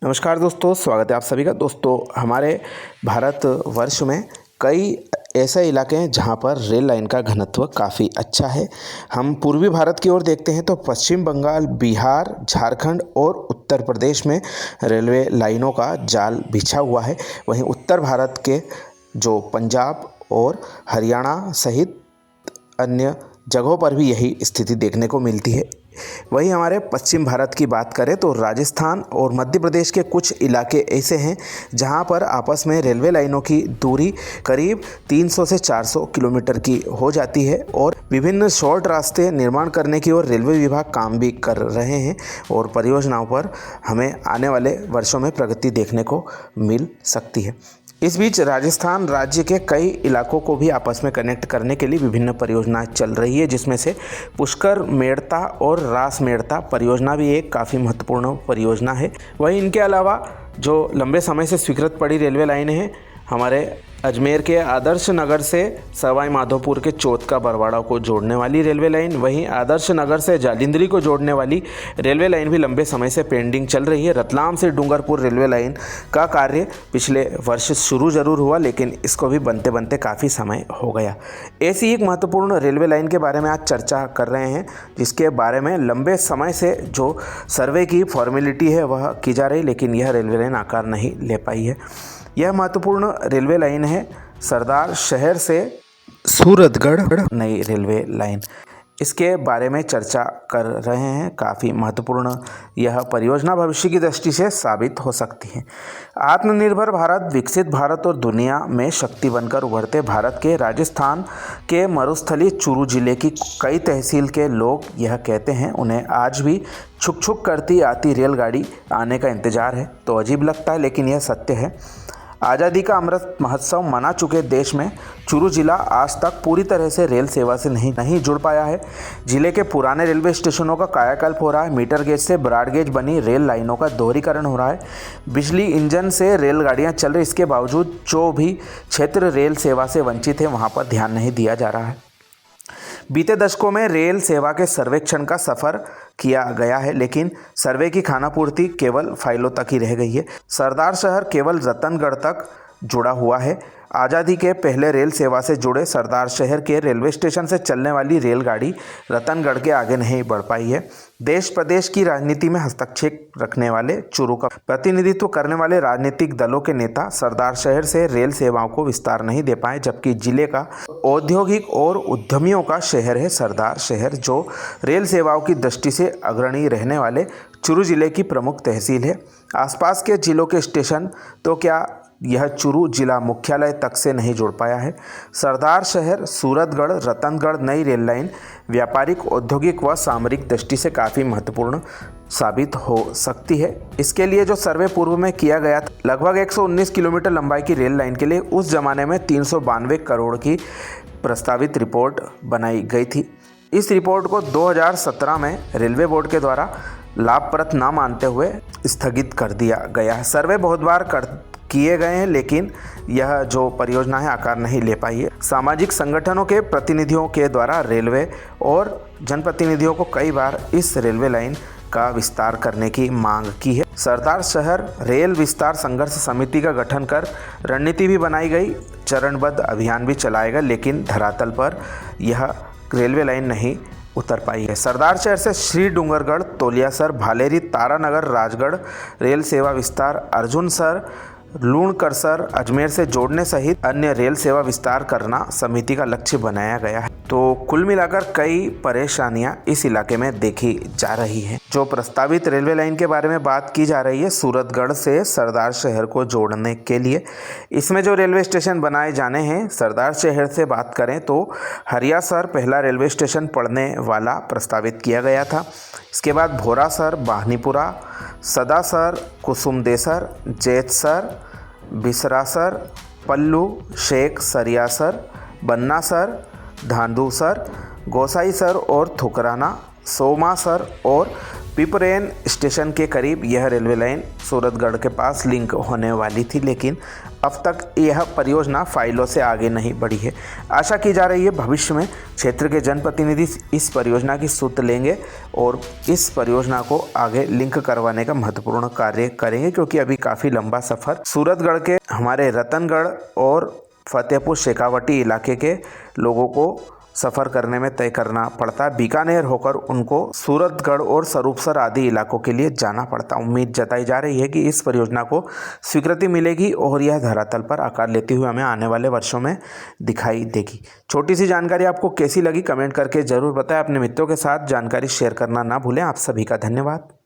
नमस्कार दोस्तों, स्वागत है आप सभी का। दोस्तों, हमारे भारतवर्ष में कई ऐसे इलाके हैं जहां पर रेल लाइन का घनत्व काफ़ी अच्छा है। हम पूर्वी भारत की ओर देखते हैं तो पश्चिम बंगाल, बिहार, झारखंड और उत्तर प्रदेश में रेलवे लाइनों का जाल बिछा हुआ है। वहीं उत्तर भारत के जो पंजाब और हरियाणा सहित अन्य जगहों पर भी यही स्थिति देखने को मिलती है। वहीं हमारे पश्चिम भारत की बात करें तो राजस्थान और मध्य प्रदेश के कुछ इलाके ऐसे हैं जहां पर आपस में रेलवे लाइनों की दूरी करीब 300 से 400 किलोमीटर की हो जाती है और विभिन्न शॉर्ट रास्ते निर्माण करने की ओर रेलवे विभाग काम भी कर रहे हैं और परियोजनाओं पर हमें आने वाले वर्षों में प्रगति देखने को मिल सकती है। इस बीच राजस्थान राज्य के कई इलाकों को भी आपस में कनेक्ट करने के लिए विभिन्न परियोजनाएं चल रही है, जिसमें से पुष्कर मेड़ता और रास मेड़ता परियोजना भी एक काफ़ी महत्वपूर्ण परियोजना है। वहीं इनके अलावा जो लंबे समय से स्वीकृत पड़ी रेलवे लाइनें हैं, हमारे अजमेर के आदर्श नगर से सवाई माधोपुर के चौथ का बरवाड़ा को जोड़ने वाली रेलवे लाइन, वहीं आदर्श नगर से जालिंधरी को जोड़ने वाली रेलवे लाइन भी लंबे समय से पेंडिंग चल रही है। रतलाम से डूंगरपुर रेलवे लाइन का कार्य पिछले वर्ष शुरू जरूर हुआ, लेकिन इसको भी बनते बनते काफ़ी समय हो गया। ऐसी एक महत्वपूर्ण रेलवे लाइन के बारे में आज चर्चा कर रहे हैं, जिसके बारे में लंबे समय से जो सर्वे की फॉर्मेलिटी है वह की जा रही, लेकिन यह रेलवे लाइन आकार नहीं ले पाई है। यह महत्वपूर्ण रेलवे लाइन है सरदार शहर से सूरतगढ़ नई रेलवे लाइन। इसके बारे में चर्चा कर रहे हैं। काफ़ी महत्वपूर्ण यह परियोजना भविष्य की दृष्टि से साबित हो सकती है। आत्मनिर्भर भारत, विकसित भारत और दुनिया में शक्ति बनकर उभरते भारत के राजस्थान के मरुस्थली चूरू जिले की कई तहसील के लोग यह कहते हैं, उन्हें आज भी छुक छुक करती आती रेलगाड़ी आने का इंतज़ार है। तो अजीब लगता है, लेकिन यह सत्य है। आज़ादी का अमृत महोत्सव मना चुके देश में चूरू जिला आज तक पूरी तरह से रेल सेवा से नहीं जुड़ पाया है। जिले के पुराने रेलवे स्टेशनों का कायाकल्प हो रहा है। मीटर गेज से ब्रॉड गेज बनी रेल लाइनों का दोहरीकरण हो रहा है। बिजली इंजन से रेलगाड़ियां चल रही, इसके बावजूद जो भी क्षेत्र रेल सेवा से वंचित है वहां पर ध्यान नहीं दिया जा रहा है। बीते दशकों में रेल सेवा के सर्वेक्षण का सफ़र किया गया है, लेकिन सर्वे की खानापूर्ति केवल फाइलों तक ही रह गई है। सरदार शहर केवल रतनगढ़ तक जुड़ा हुआ है। आज़ादी के पहले रेल सेवा से जुड़े सरदार शहर के रेलवे स्टेशन से चलने वाली रेलगाड़ी रतनगढ़ के आगे नहीं बढ़ पाई है। देश प्रदेश की राजनीति में हस्तक्षेप रखने वाले, चूरू का प्रतिनिधित्व करने वाले राजनीतिक दलों के नेता सरदार शहर से रेल सेवाओं को विस्तार नहीं दे पाए, जबकि जिले का औद्योगिक और उद्यमियों का शहर है सरदार शहर, जो रेल सेवाओं की दृष्टि से अग्रणी रहने वाले चूरू जिले की प्रमुख तहसील है। आसपास के जिलों के स्टेशन तो क्या, यह चूरू जिला मुख्यालय तक से नहीं जुड़ पाया है। सरदार शहर सूरतगढ़ रतनगढ़ नई रेल लाइन व्यापारिक, औद्योगिक व सामरिक दृष्टि से काफ़ी महत्वपूर्ण साबित हो सकती है। इसके लिए जो सर्वे पूर्व में किया गया था, लगभग 119 किलोमीटर लंबाई की रेल लाइन के लिए उस जमाने में 392 करोड़ की प्रस्तावित रिपोर्ट बनाई गई थी। इस रिपोर्ट को 2017 में रेलवे बोर्ड के द्वारा लाभप्रद न मानते हुए स्थगित कर दिया गया है। सर्वे बहुत बार किए गए हैं, लेकिन यह जो परियोजना है आकार नहीं ले पाई है। सामाजिक संगठनों के प्रतिनिधियों के द्वारा रेलवे और जनप्रतिनिधियों को कई बार इस रेलवे लाइन का विस्तार करने की मांग की है। सरदार शहर रेल विस्तार संघर्ष समिति का गठन कर रणनीति भी बनाई गई, चरणबद्ध अभियान भी चलाया गया, लेकिन धरातल पर यह रेलवे लाइन नहीं उतर पाई है। सरदार शहर से श्री डूंगरगढ़, तोलियासर, भालेरी, तारानगर, राजगढ़ रेल सेवा विस्तार, अर्जुनसर, लूणकरसर, अजमेर से जोड़ने सहित अन्य रेल सेवा विस्तार करना समिति का लक्ष्य बनाया गया है। तो कुल मिलाकर कई परेशानियां इस इलाके में देखी जा रही हैं। जो प्रस्तावित रेलवे लाइन के बारे में बात की जा रही है सूरतगढ़ से सरदार शहर को जोड़ने के लिए, इसमें जो रेलवे स्टेशन बनाए जाने हैं, सरदार शहर से बात करें तो हरियासर पहला रेलवे स्टेशन पड़ने वाला प्रस्तावित किया गया था। इसके बाद भोरासर, बाहनीपुरा, सदासर, कुसुमदेसर, जैतसर, बिसरासर, पल्लू, शेख सरियासर, बन्नासर, धांधुसर, गोसाईसर और थुकराना, सोमासर और पिपरेन स्टेशन के करीब यह रेलवे लाइन सूरतगढ़ के पास लिंक होने वाली थी, लेकिन अब तक यह परियोजना फाइलों से आगे नहीं बढ़ी है। आशा की जा रही है भविष्य में क्षेत्र के जनप्रतिनिधि इस परियोजना की सुध लेंगे और इस परियोजना को आगे लिंक करवाने का महत्वपूर्ण कार्य करेंगे, क्योंकि अभी काफ़ी लंबा सफ़र सूरतगढ़ के हमारे रतनगढ़ और फतेहपुर शेखावटी इलाके के लोगों को सफ़र करने में तय करना पड़ता है। बीकानेर होकर उनको सूरतगढ़ और सरूपसर आदि इलाकों के लिए जाना पड़ता। उम्मीद जताई जा रही है कि इस परियोजना को स्वीकृति मिलेगी और यह धरातल पर आकार लेते हुए हमें आने वाले वर्षों में दिखाई देगी। छोटी सी जानकारी आपको कैसी लगी कमेंट करके ज़रूर बताएं। अपने मित्रों के साथ जानकारी शेयर करना ना भूलें। आप सभी का धन्यवाद।